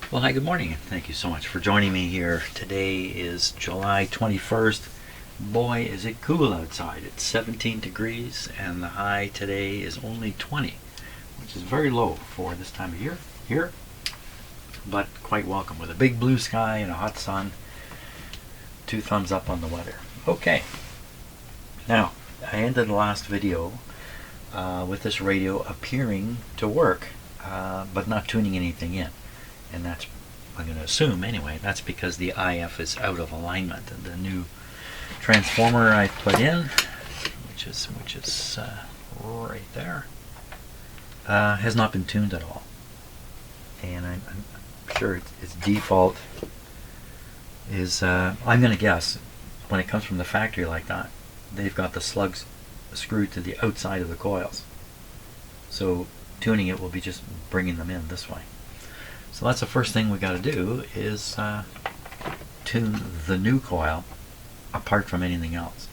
Well, hi, good morning, and thank you so much for joining me here. Today is July 21st. Boy, is it cool outside. It's 17 degrees, and the high today is only 20, which is very low for this time of year here, but quite welcome with a big blue sky and a hot sun. 2 thumbs up on the weather. Okay, now I ended the last video with this radio appearing to work, but not tuning anything in. And that's, I'm going to assume anyway, that's because the IF is out of alignment. And the new transformer I put in, which is right there, has not been tuned at all. And I'm sure its default is, I'm going to guess, when it comes from the factory like that, they've got the slugs screwed to the outside of the coils. So tuning it will be just bringing them in this way. So that's the first thing we got to do is tune the new coil apart from anything else.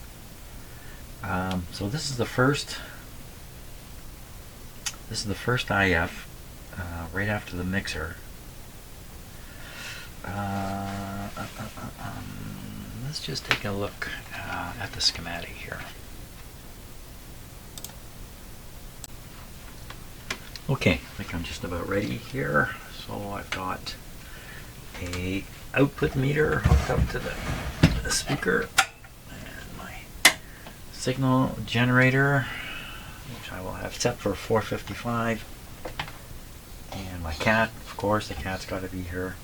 So this is the first IF right after the mixer. Let's just take a look at the schematic here. Okay, I think I'm just about ready here. So I've got a output meter hooked up to the speaker, and my signal generator, which I will have set for 455, and my cat, of course. The cat's got to be here.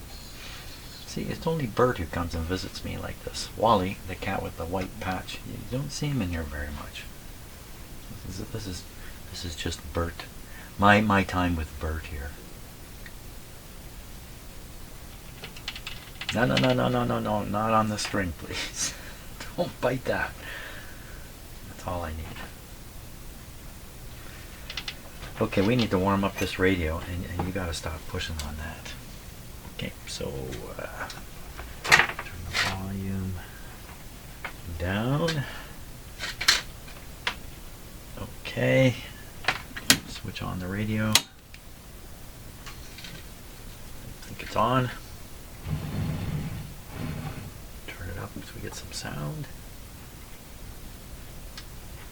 See, it's only Bert who comes and visits me like this. Wally, the cat with the white patch, you don't see him in here very much. This is just Bert. My time with Bert here. No, not on the string, please. Don't bite that. That's all I need. Okay, we need to warm up this radio, and you gotta stop pushing on that. Okay, so turn the volume down. Okay, switch on the radio. I think it's on. So we get some sound.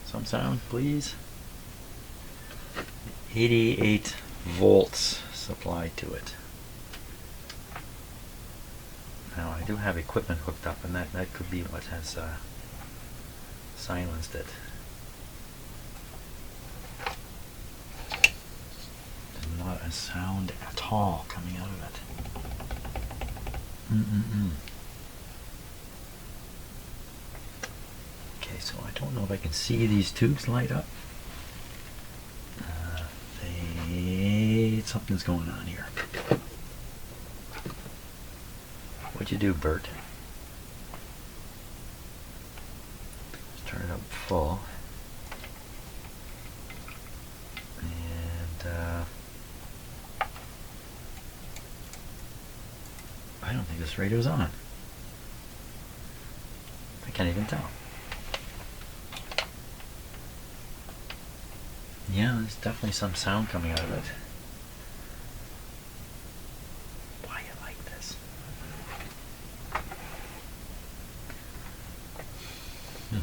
Some sound, please. 88 volts supplied to it. Now I do have equipment hooked up, and that could be what has silenced it. There's not a sound at all coming out of it. Okay, so I don't know if I can see these tubes light up. Something's going on here. What'd you do, Bert? Let's turn it up full. And I don't think this radio's on. I can't even tell. Yeah, there's definitely some sound coming out of it. Why you like this? You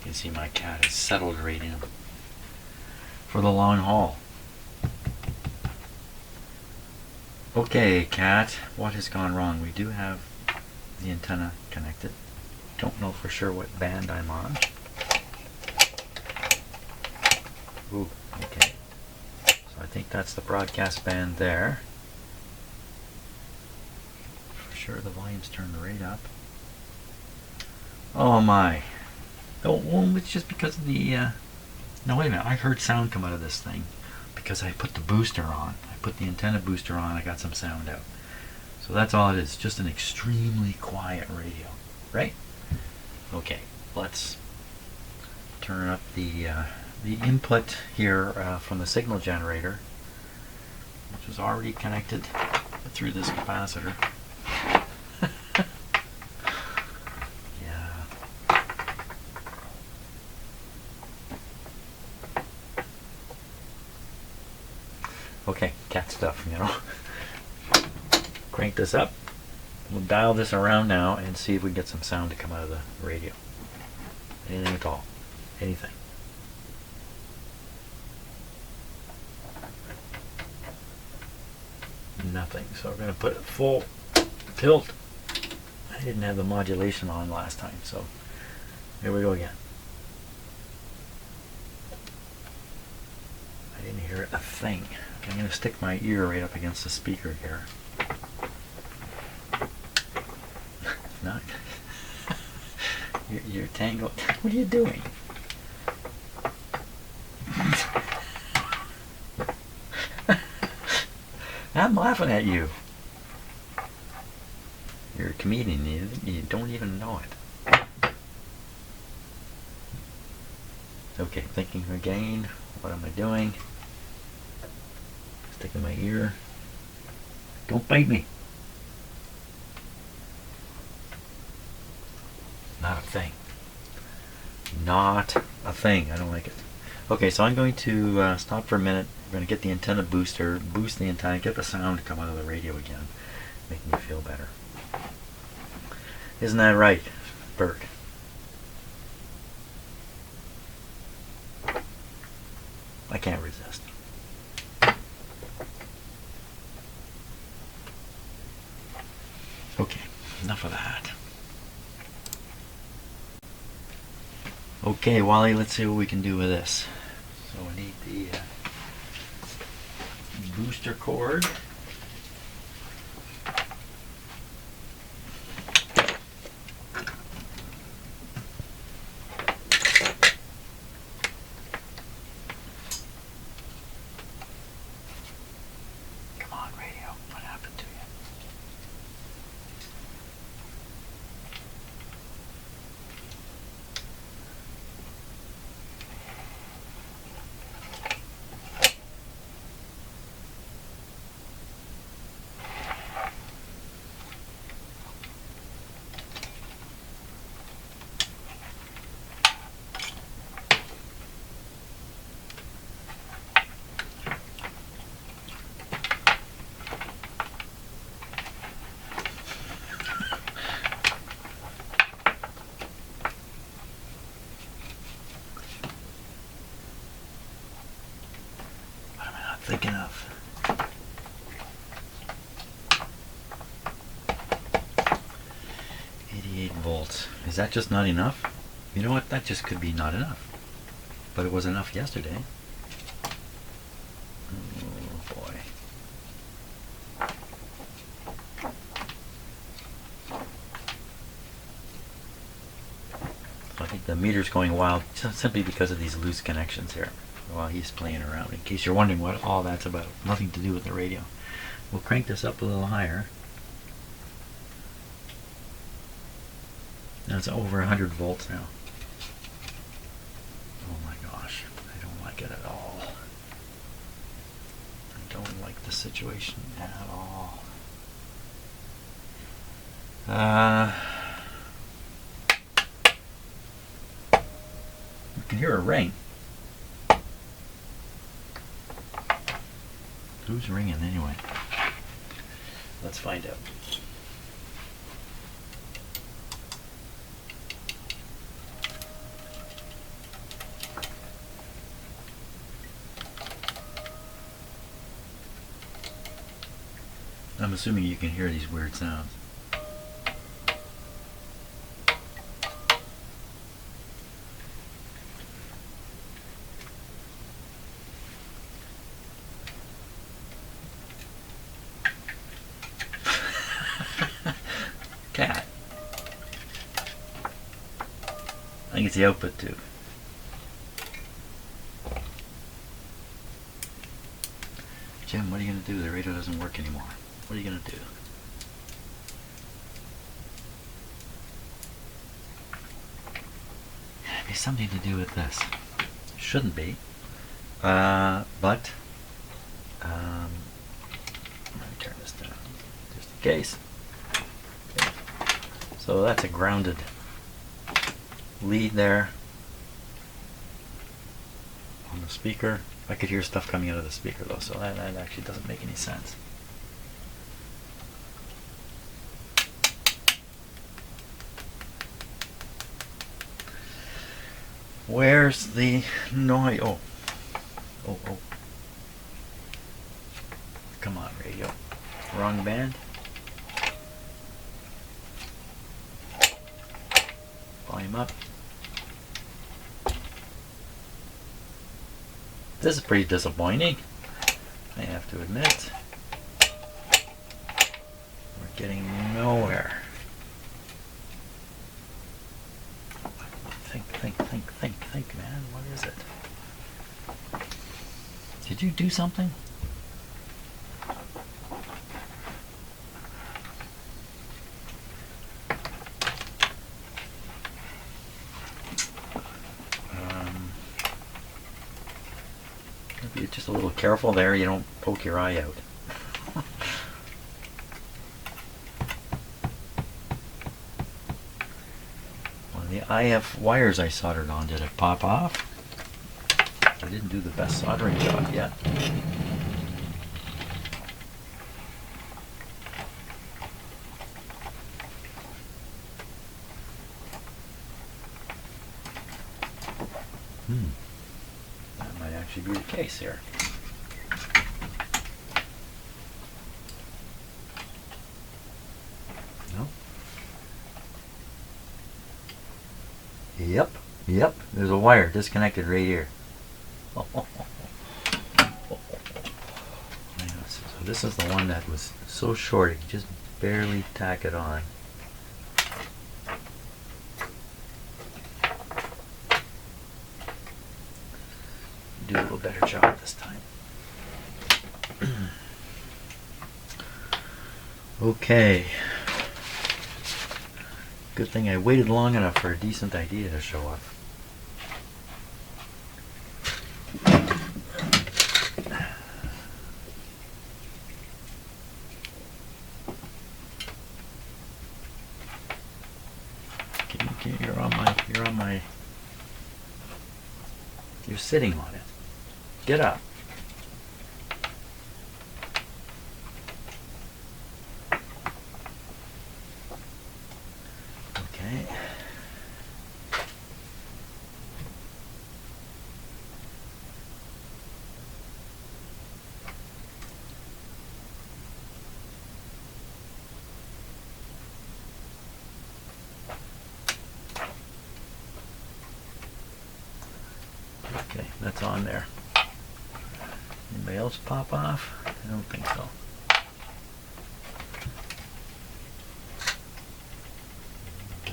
can see my cat is settled right in for the long haul. Okay, cat, what has gone wrong? We do have the antenna connected. Don't know for sure what band I'm on. Ooh, okay. So I think that's the broadcast band there. For sure the volume's turned right up. Oh my. Oh, well, it's just because of the no, wait a minute. I heard sound come out of this thing because I put the booster on. I put the antenna booster on. I got some sound out. So that's all it is, just an extremely quiet radio, right? Okay, let's turn up the input here from the signal generator, which is already connected through this capacitor. Yeah. Okay, cat stuff, you know. Crank this up. We'll dial this around now and see if we can get some sound to come out of the radio. Anything at all. Anything. Nothing. So we're going to put it full tilt. I didn't have the modulation on last time, so here we go again. I didn't hear a thing. Okay, I'm going to stick my ear right up against the speaker here. Not. You're tangled. What are you doing? I'm laughing at you. You're a comedian. You don't even know it. Okay, thinking again. What am I doing? Sticking my ear. Don't bite me. Not a thing. Not a thing. I don't like it. Okay, so I'm going to stop for a minute. I'm going to get the antenna booster, boost the antenna, get the sound to come out of the radio again, making me feel better. Isn't that right, Bert? I can't resist. Okay, enough of that. Okay, Wally, let's see what we can do with this. So we need the booster cord. Come on, radio, what happened to you? Thinking of. 88 volts. Is that just not enough? You know what? That just could be not enough. But it was enough yesterday. Oh boy. So I think the meter's going wild simply because of these loose connections here while he's playing around, in case you're wondering what all that's about. Nothing to do with the radio. We'll crank this up a little higher. Now it's over 100 volts now. Oh my gosh, I don't like it at all. I don't like the situation at all. You can hear a ring. Who's ringing anyway? Let's find out. I'm assuming you can hear these weird sounds. Cat. I think it's the output too. Jim, what are you going to do? The radio doesn't work anymore. What are you going to do? It has something to do with this. Shouldn't be. But let me turn this down just in case. Okay. So that's a grounded lead there on the the speaker. I could hear stuff coming out of the speaker though, so that actually doesn't make any sense. Where's the noise? Oh. Come on, radio. Wrong band. Volume up. This is pretty disappointing, I have to admit. We're getting nowhere. Think, man. What is it? Did you do something? Be just a little careful there, you don't poke your eye out. One of the IF wires I soldered on, did it pop off? I didn't do the best soldering job yet. That might actually be the case here. No? Yep. There's a wire disconnected right here. So this is the one that was so short, you just barely tack it on. Do a little better job this time. Okay. Good thing I waited long enough for a decent idea to show up. You're sitting on it. Get up. Okay. Okay, that's on there. Anybody else pop off? I don't think so.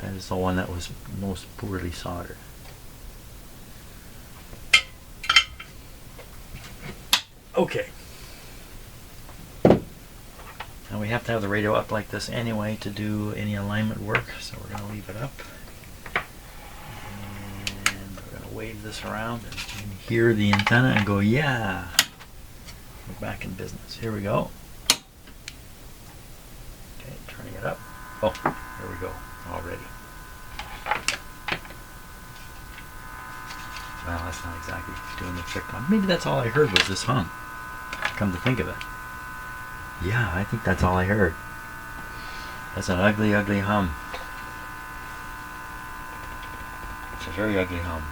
That is the one that was most poorly soldered. Okay. Now we have to have the radio up like this anyway to do any alignment work, so we're going to leave it up. Wave this around and hear the antenna and go, yeah, we're back in business. Here we go. Okay, turning it up. Oh, there we go, already. Well, that's not exactly doing the trick. Maybe that's all I heard was this hum, come to think of it. Yeah, I think that's all I heard. That's an ugly, ugly hum. It's a very ugly hum.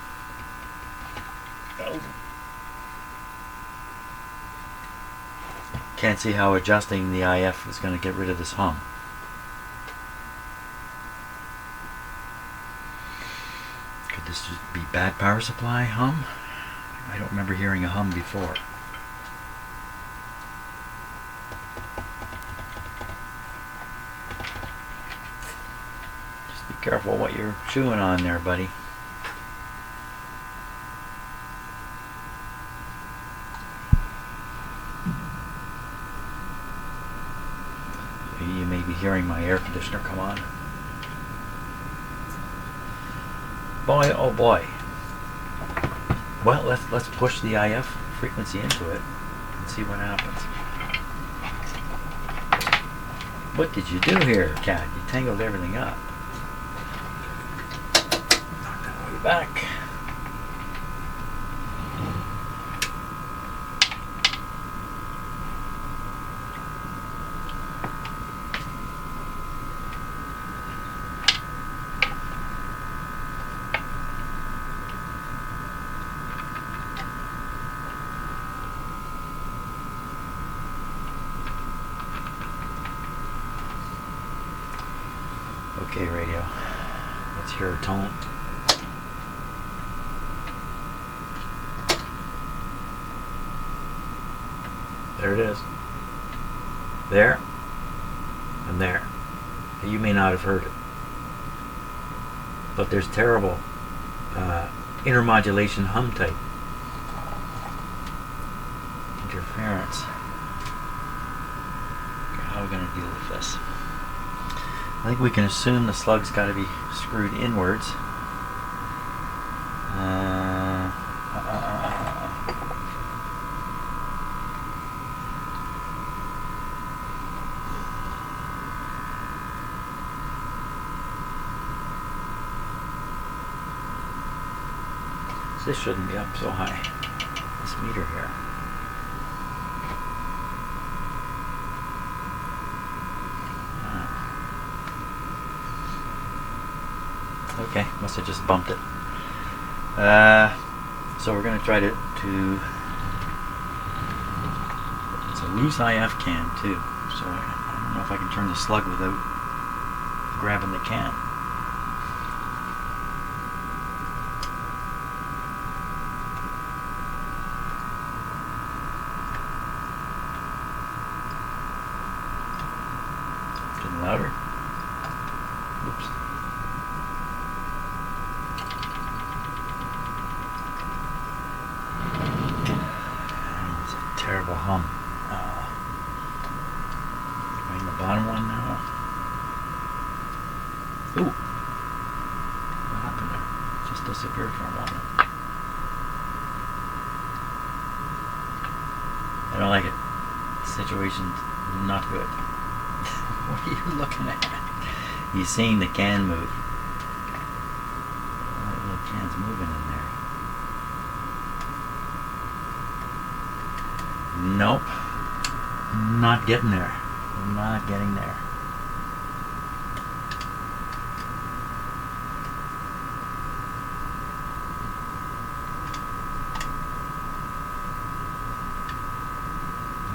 Can't see how adjusting the IF is going to get rid of this hum. Could this just be bad power supply hum? I don't remember hearing a hum before. Just be careful what you're chewing on there, buddy. You may be hearing my air conditioner come on. Boy, oh boy. Well, let's push the IF frequency into it and see what happens. What did you do here, cat? You tangled everything up. Knock that way back. Okay, radio. Let's hear a tone. There it is. There. And there. You may not have heard it. But there's terrible intermodulation hum type interference. Okay, how are we going to deal with this? I think we can assume the slug's got to be screwed inwards. This shouldn't be up so high, this meter here. Okay, must have just bumped it. So we're going to try to it's a loose IF can too, so I don't know if I can turn the slug without grabbing the can. Getting louder. Oops. It's a terrible hum. Trying the bottom one now. Ooh. What happened there? It just disappeared for a moment. I don't like it. The situation's not good. What are you looking at? You're seeing the can move. That little can's moving in there. Nope. Not getting there. Not getting there.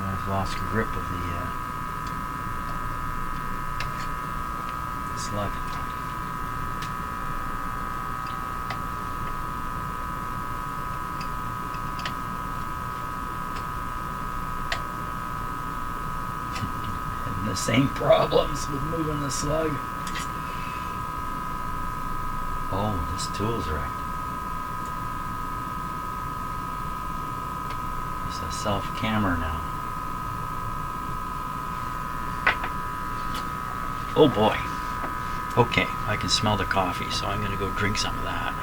I've lost grip of the slug. And the same problems with moving the slug. Oh, this tool's wrecked. It's a self-camera now. Oh boy. Okay, I can smell the coffee, so I'm going to go drink some of that.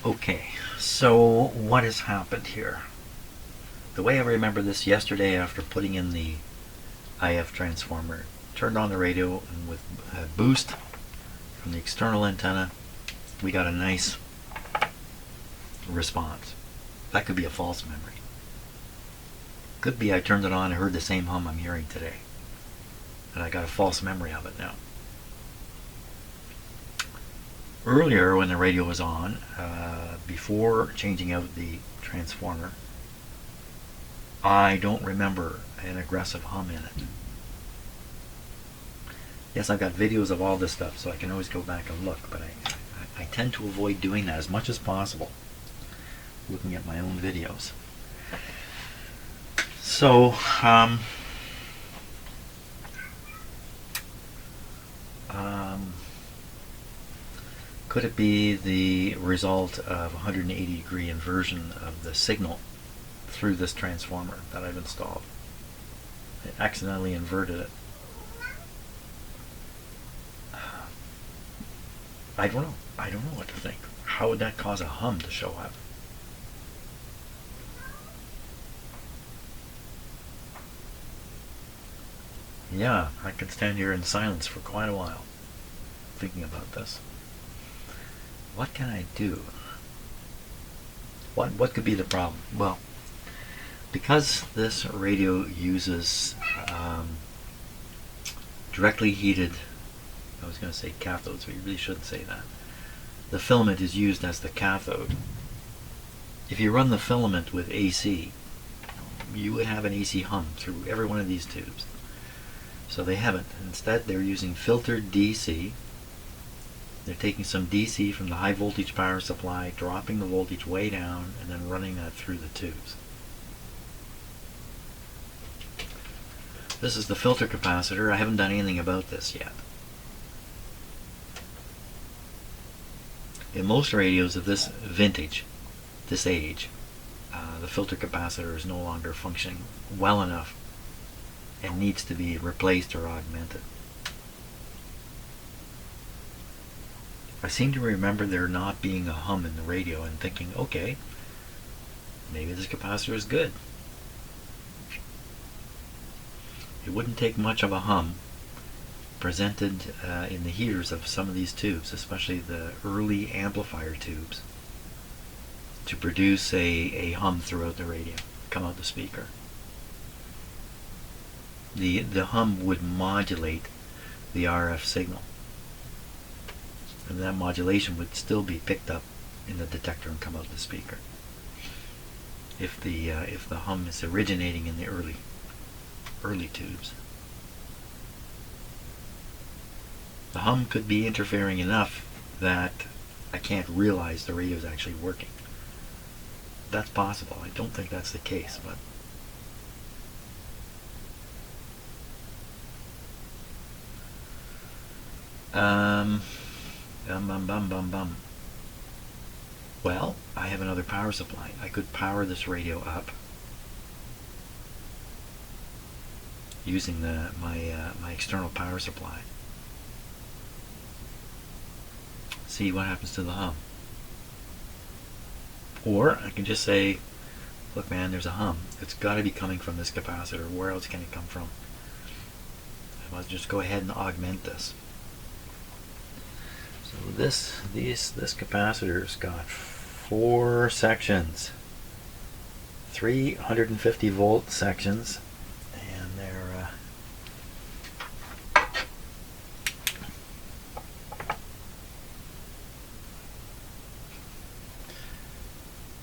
Okay, so what has happened here? The way I remember this yesterday, after putting in the IF transformer, turned on the radio, and with a boost from the external antenna, we got a nice response. That could be a false memory. Could be I turned it on and heard the same hum I'm hearing today, and I got a false memory of it now. Earlier, when the radio was on, before changing out the transformer, I don't remember an aggressive hum in it. Yes, I've got videos of all this stuff, so I can always go back and look, but I tend to avoid doing that as much as possible, looking at my own videos. So, could it be the result of 180-degree inversion of the signal through this transformer that I've installed? I accidentally inverted it. I don't know. I don't know what to think. How would that cause a hum to show up? Yeah, I could stand here in silence for quite a while thinking about this. What can I do? What could be the problem? Well, because this radio uses directly heated, I was going to say cathodes, but you really shouldn't say that. The filament is used as the cathode. If you run the filament with AC, you would have an AC hum through every one of these tubes. So they haven't. Instead, they're using filtered DC. They're taking some DC from the high voltage power supply, dropping the voltage way down, and then running that through the tubes. This is the filter capacitor. I haven't done anything about this yet. In most radios of this vintage, this age, the filter capacitor is no longer functioning well enough and needs to be replaced or augmented. I seem to remember there not being a hum in the radio and thinking, okay, maybe this capacitor is good. It wouldn't take much of a hum presented in the heaters of some of these tubes, especially the early amplifier tubes, to produce a hum throughout the radio, come out the speaker. The hum would modulate the RF signal, and that modulation would still be picked up in the detector and come out the speaker. If the hum is originating in the early tubes. The hum could be interfering enough that I can't realize the radio is actually working. That's possible. I don't think that's the case, but well, I have another power supply. I could power this radio up using my external power supply. See what happens to the hum. Or I can just say, look man, there's a hum. It's got to be coming from this capacitor. Where else can it come from? I must just go ahead and augment this. So this capacitor's got 4 sections. 350 volt sections, and they're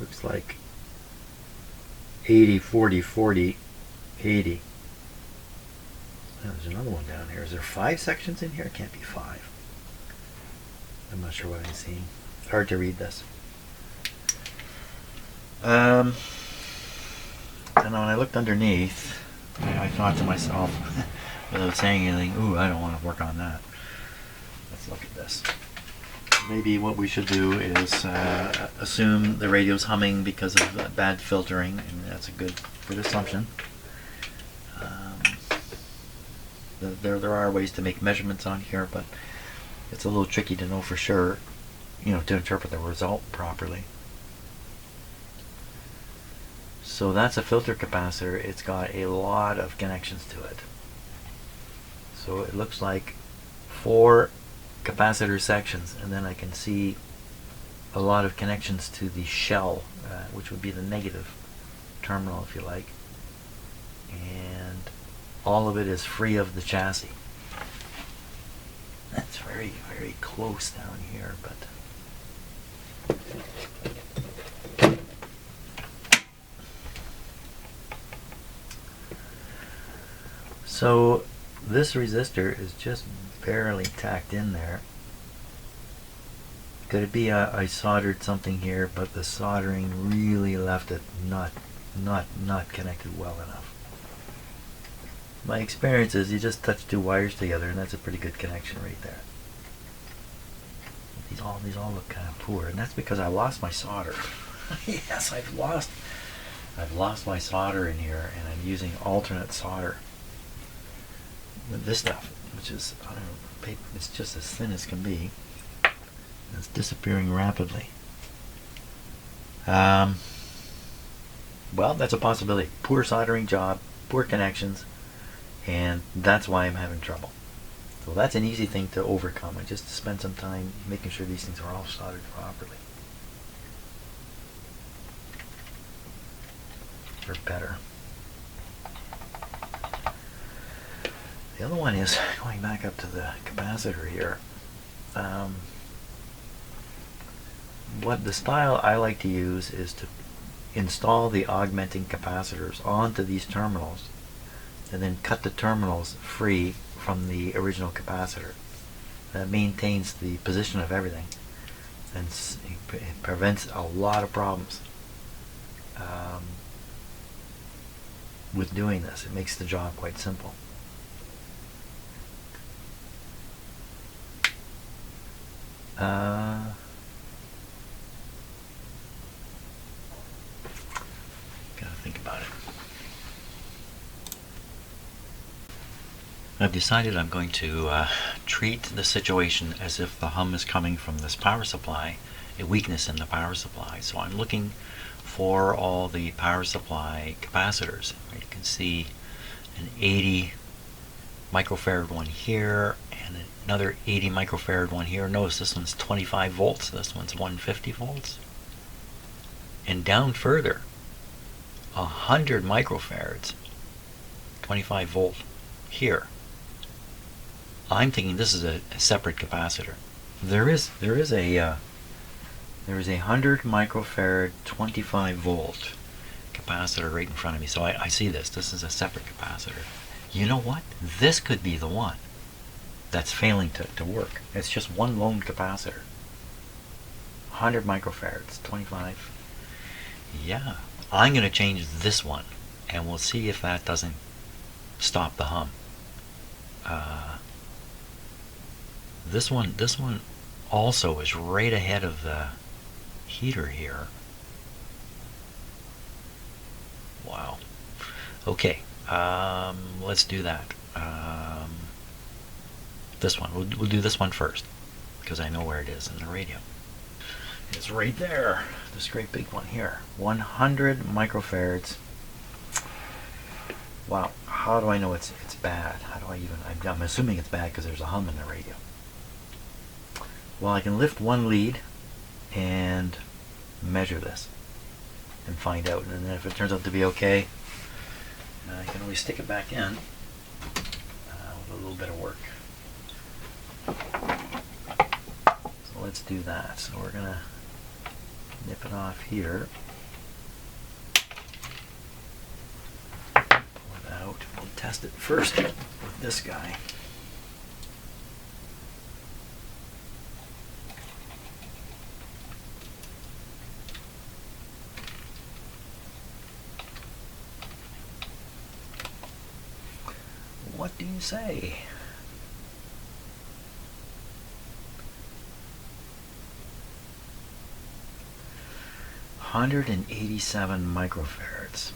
looks like 80, 40, 40, 80. Oh, there's another one down here. Is there 5 sections in here? It can't be 5. I'm not sure what I'm seeing. It's hard to read this. And when I looked underneath, I thought to myself, without saying anything, ooh, I don't want to work on that. Let's look at this. Maybe what we should do is assume the radio's humming because of bad filtering, and that's a good assumption. There are ways to make measurements on here, but it's a little tricky to know for sure, to interpret the result properly. So that's a filter capacitor. It's got a lot of connections to it. So it looks like 4 capacitor sections, and then I can see a lot of connections to the shell, which would be the negative terminal, if you like. And all of it is free of the chassis. That's very, very close down here, but so this resistor is just barely tacked in there. Could it be I soldered something here, but the soldering really left it not connected well enough. My experience is you just touch 2 wires together, and that's a pretty good connection right there. These all look kind of poor, and that's because I lost my solder. Yes, I've lost my solder in here, and I'm using alternate solder with this stuff, which is, I don't know, it's just as thin as can be. It's disappearing rapidly. Well, that's a possibility. Poor soldering job, poor connections, and that's why I'm having trouble. So that's an easy thing to overcome. I just spend some time making sure these things are all soldered properly. Or better. The other one is, going back up to the capacitor here, what the style I like to use is to install the augmenting capacitors onto these terminals and then cut the terminals free from the original capacitor. That maintains the position of everything, and it prevents a lot of problems with doing this. It makes the job quite simple. Gotta think about it. I've decided I'm going to treat the situation as if the hum is coming from this power supply, a weakness in the power supply. So I'm looking for all the power supply capacitors. You can see an 80 microfarad one here and another 80 microfarad one here. Notice this one's 25 volts, this one's 150 volts. And down further, 100 microfarads, 25 volt here. I'm thinking this is a separate capacitor. There is a 100 microfarad 25 volt capacitor right in front of me. So I see this. This is a separate capacitor. You know what? This could be the one that's failing to work. It's just one lone capacitor. 100 microfarads, 25. Yeah. I'm going to change this one, and we'll see if that doesn't stop the hum. This one also is right ahead of the heater here. Wow. Okay, let's do that. This one, we'll do this one first, because I know where it is in the radio. It's right there, this great big one here. 100 microfarads. Wow, how do I know it's bad? How do I even, I'm assuming it's bad because there's a hum in the radio. Well, I can lift one lead and measure this and find out, and then if it turns out to be okay, I can always stick it back in with a little bit of work. So let's do that. So we're gonna nip it off here, pull it out. We'll test it first with this guy. What do you say? $187 microfarads.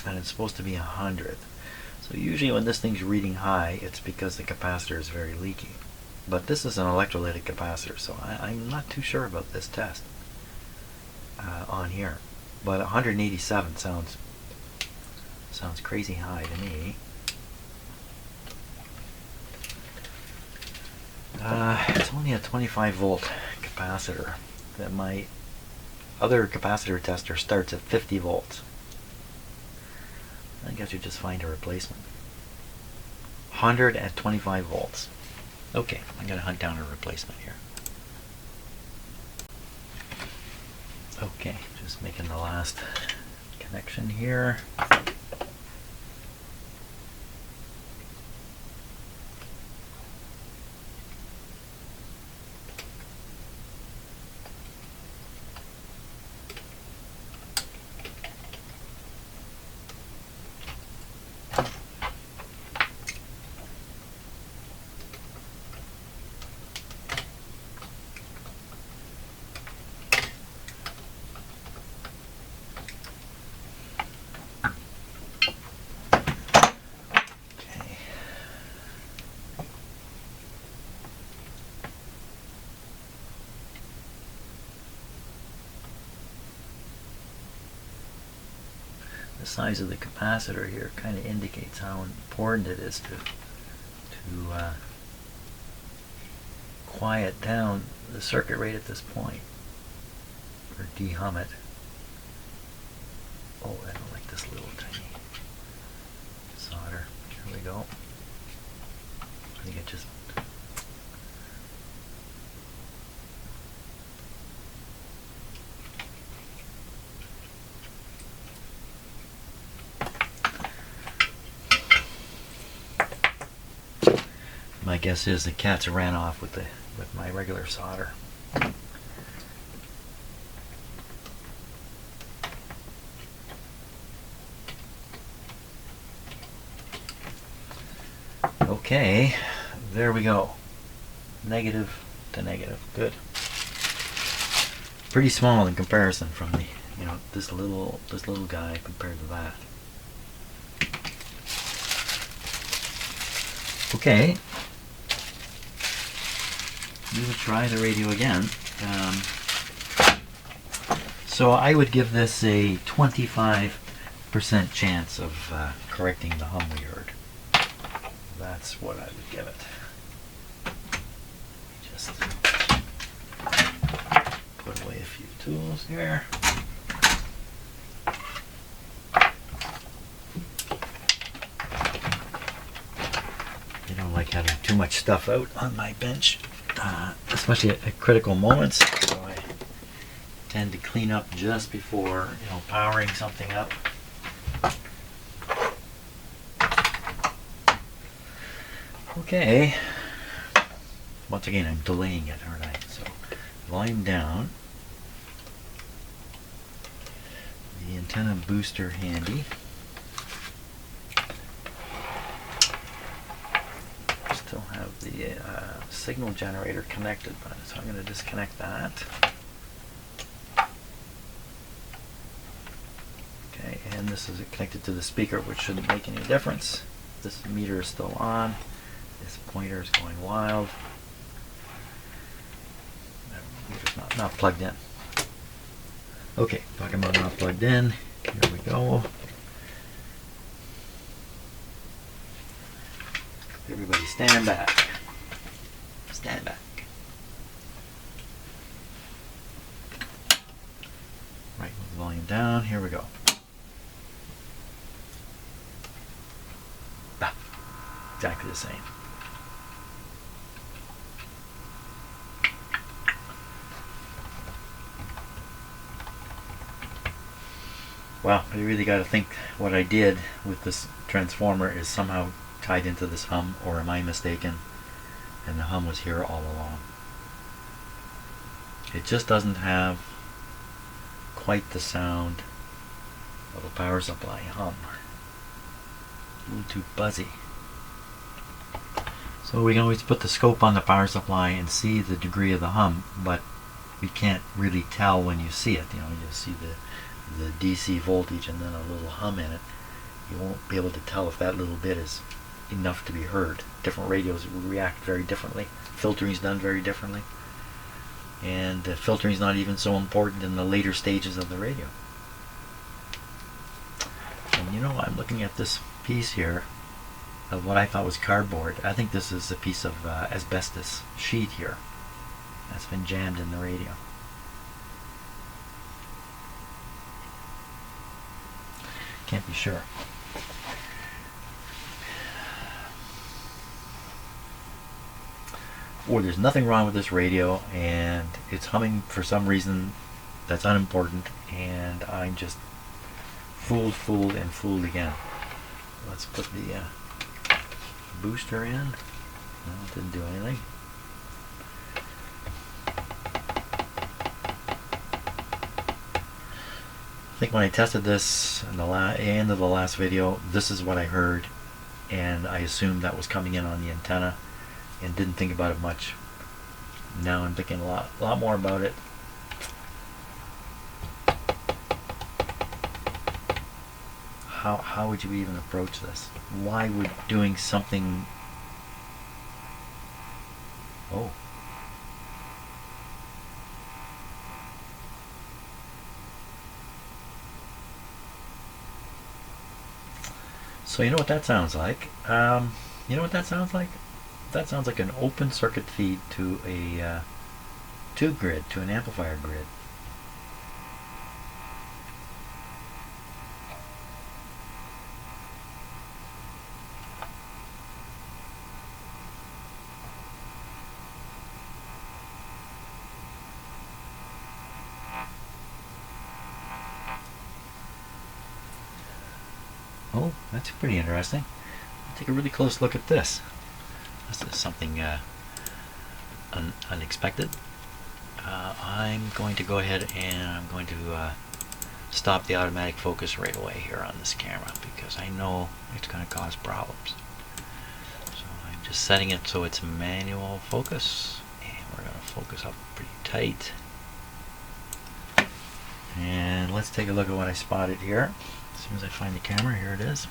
And it's supposed to be 100. So usually when this thing's reading high, it's because the capacitor is very leaky. But this is an electrolytic capacitor, so I'm not too sure about this test on here. But 187 sounds crazy high to me. It's only a 25 volt capacitor. That my other capacitor tester starts at 50 volts. I think I should just find a replacement. 100 at 25 volts. Okay, I'm going to hunt down a replacement here. Okay, just making the last connection here. The size of the capacitor here kind of indicates how important it is to quiet down the circuit right at this point, or de-hum it. Oh, I don't like this little tiny solder. Here we go. I think it just... My guess is the cats ran off with my regular solder. Okay, there we go. Negative to negative. Good. Pretty small in comparison from the, this little guy compared to that. Okay. We will try the radio again. So I would give this a 25% chance of correcting the hum we heard. That's what I would give it. Just put away a few tools here. I don't like having too much stuff out on my bench, especially at critical moments. So I tend to clean up just before, powering something up. Okay. Once again, I'm delaying it, aren't I? So, volume down. The antenna booster handy. Still have the signal generator connected, so I'm going to disconnect that. Okay, and this is connected to the speaker, which shouldn't make any difference. This meter is still on. This pointer is going wild. Meter's not plugged in. Okay, talking about not plugged in. Here we go. Everybody stand back. Stand back. Right, with the volume down. Here we go. Exactly the same. Wow, I really got to think what I did with this transformer is somehow tied into this hum, or am I mistaken? And the hum was here all along. It just doesn't have quite the sound of a power supply hum. A little too buzzy. So we can always put the scope on the power supply and see the degree of the hum, but we can't really tell when you see it. You see the DC voltage and then a little hum in it. You won't be able to tell if that little bit is enough to be heard. Different radios react very differently. Filtering is done very differently. And filtering is not even so important in the later stages of the radio. And I'm looking at this piece here of what I thought was cardboard. I think this is a piece of asbestos sheet here that's been jammed in the radio. Can't be sure. Or there's nothing wrong with this radio and it's humming for some reason that's unimportant, and I'm just fooled and fooled again. Let's put the booster in. No, it didn't do anything. I think when I tested this in the end of the last video, this is what I heard, and I assumed that was coming in on the antenna and didn't think about it much. Now I'm thinking a lot more about it. How would you even approach this? Why would doing something... Oh. So you know what that sounds like? You know what that sounds like? That sounds like an open circuit feed to a tube grid, to an amplifier grid. Oh, that's pretty interesting. Take a really close look at this. this is something unexpected. I'm going to go ahead and I'm going to stop the automatic focus right away here on this camera because I know it's going to cause problems. So I'm just setting it so it's manual focus, and we're going to focus up pretty tight. And let's take a look at what I spotted here. As soon as I find the camera, here it is.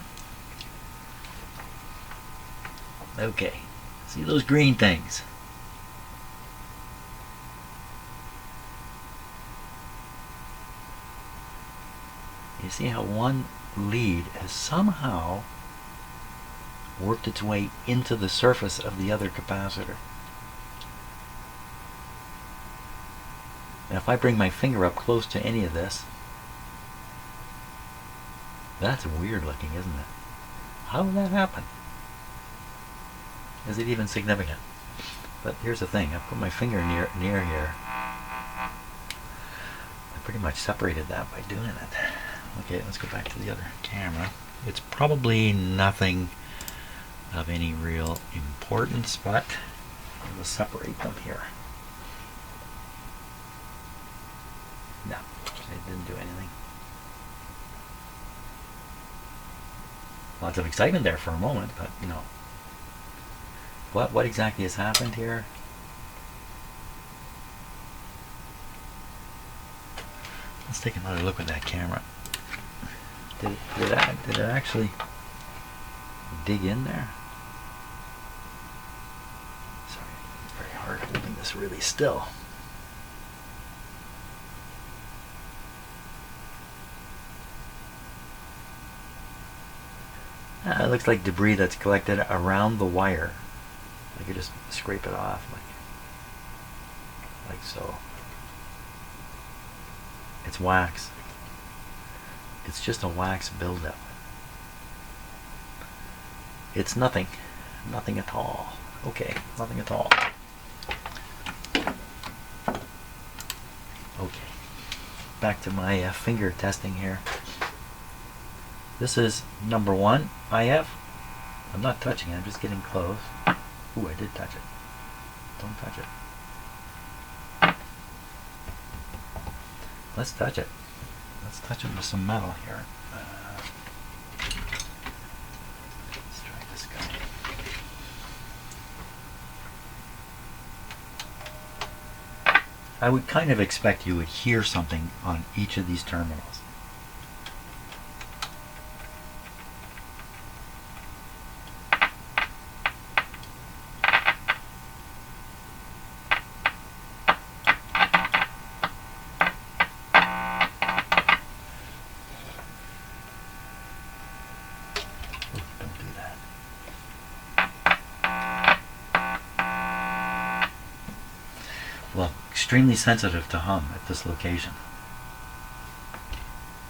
Okay, see those green things? You see how one lead has somehow worked its way into the surface of the other capacitor. And if I bring my finger up close to any of this, that's weird looking, isn't it? How did that happen? Is it even significant? But here's the thing, I put my finger near here. I pretty much separated that by doing it. Okay, let's go back to the other camera. It's probably nothing of any real importance, but we'll separate them here. No, it didn't do anything. Lots of excitement there for a moment, but no. What exactly has happened here? Let's take another look at that camera. Did it actually dig in there? Sorry, it's very hard holding this really still. It looks like debris that's collected around the wire. I could just scrape it off like so. It's wax. It's just a wax buildup. It's nothing at all. Okay, nothing at all. Okay, back to my finger testing here. This is number 1 IF. I'm not touching it, I'm just getting close. Ooh, I did touch it. Don't touch it. Let's touch it. Let's touch it with some metal here. Let's try this guy. I would kind of expect you would hear something on each of these terminals. Well, extremely sensitive to hum at this location.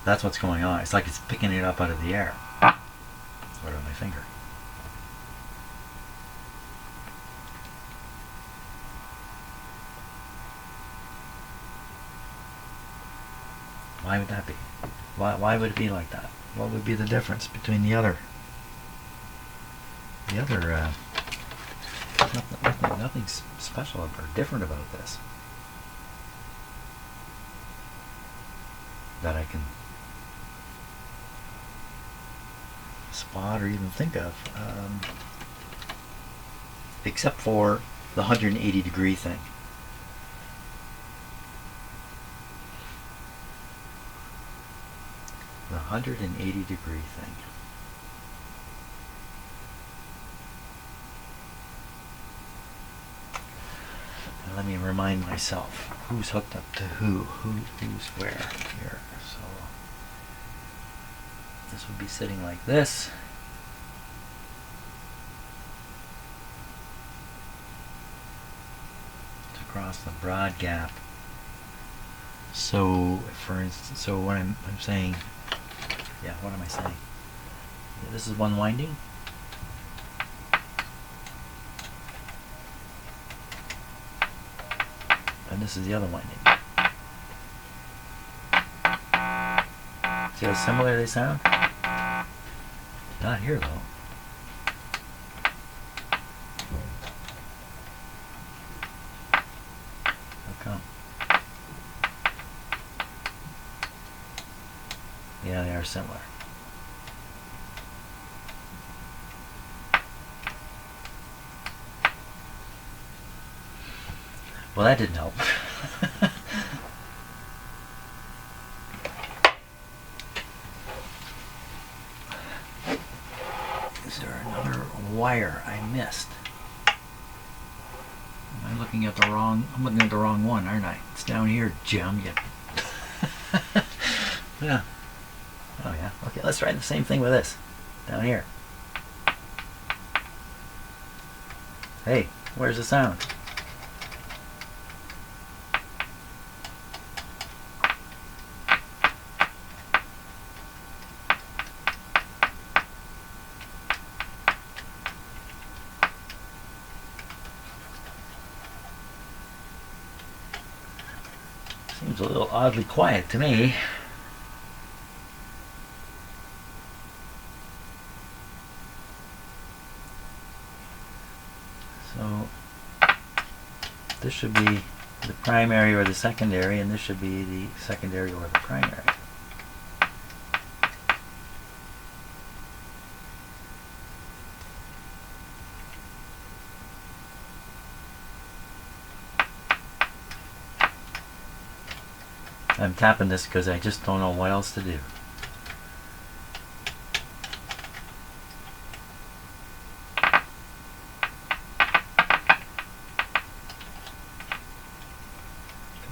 That's what's going on. It's like it's picking it up out of the air. Or out of my finger. Why would that be? Why would it be like that? What would be the difference between the other? Nothing special or different about this that I can spot or even think of, except for the 180 degree thing. The 180 degree thing. Let me remind myself who's hooked up to who's where here. So this would be sitting like this. It's across the broad gap. So for instance, so what I'm saying, yeah, what am I saying? Yeah, this is one winding. And this is the other winding. See how similar they sound? Not here though. are similar. Well, that didn't help. Is there another wire I missed? I'm looking at the wrong one, aren't I? It's down here, Jim. Yeah. Oh yeah. Okay, let's try the same thing with this. Down here. Hey, where's the sound? Seems a little oddly quiet to me. So this should be the primary or the secondary, and this should be the secondary or the primary. I'm tapping this because I just don't know what else to do.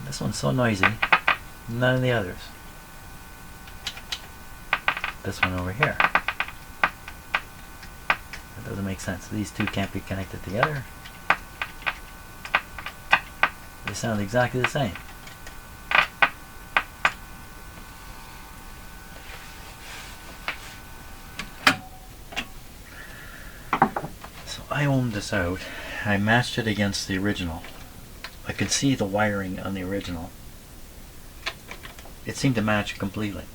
This one's so noisy, none of the others. This one over here. That doesn't make sense. These two can't be connected together. They sound exactly the same. I ohmed this out. I matched it against the original. I could see the wiring on the original. It seemed to match completely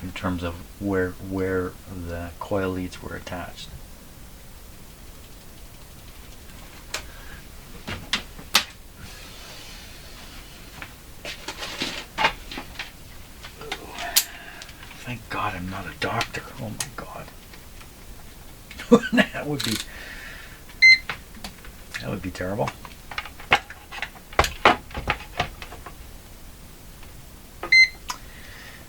in terms of where the coil leads were attached. Thank God I'm not a doctor. Oh my God. That would be terrible.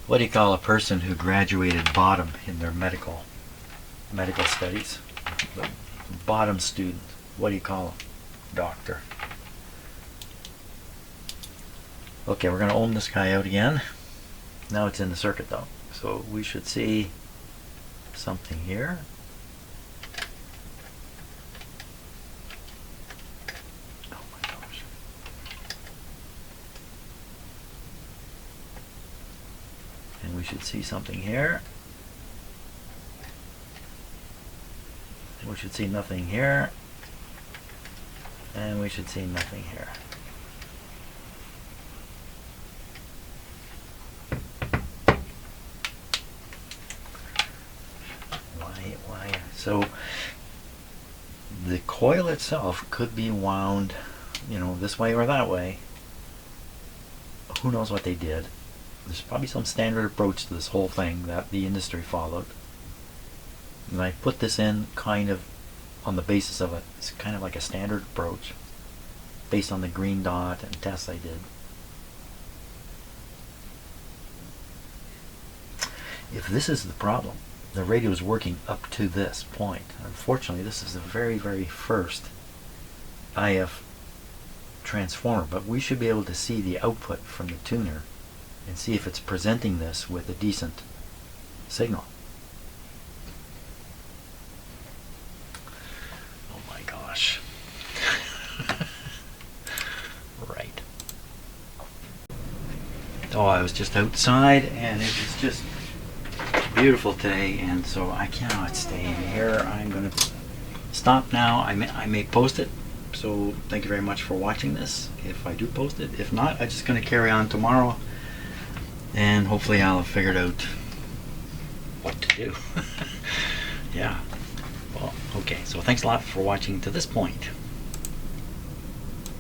What do you call a person who graduated bottom in their medical studies? The bottom student. What do you call them? Doctor. Okay, we're going to ohm this guy out again. Now it's in the circuit though. So we should see something here. We should see something here. We should see nothing here. And we should see nothing here. Why? So the coil itself could be wound, you know, this way or that way. Who knows what they did. There's probably some standard approach to this whole thing that the industry followed. And I put this in kind of on the basis of it's kind of like a standard approach based on the green dot and tests I did. If this is the problem, the radio is working up to this point. Unfortunately, this is the very, very first IF transformer, but we should be able to see the output from the tuner and see if it's presenting this with a decent signal. Oh my gosh. Right. Oh, I was just outside and it was just beautiful today, and so I cannot stay in here. I'm going to stop now. I may post it, so thank you very much for watching this if I do post it. If not, I'm just going to carry on tomorrow. And hopefully I'll have figured out what to do. Yeah. Well, okay. So thanks a lot for watching to this point.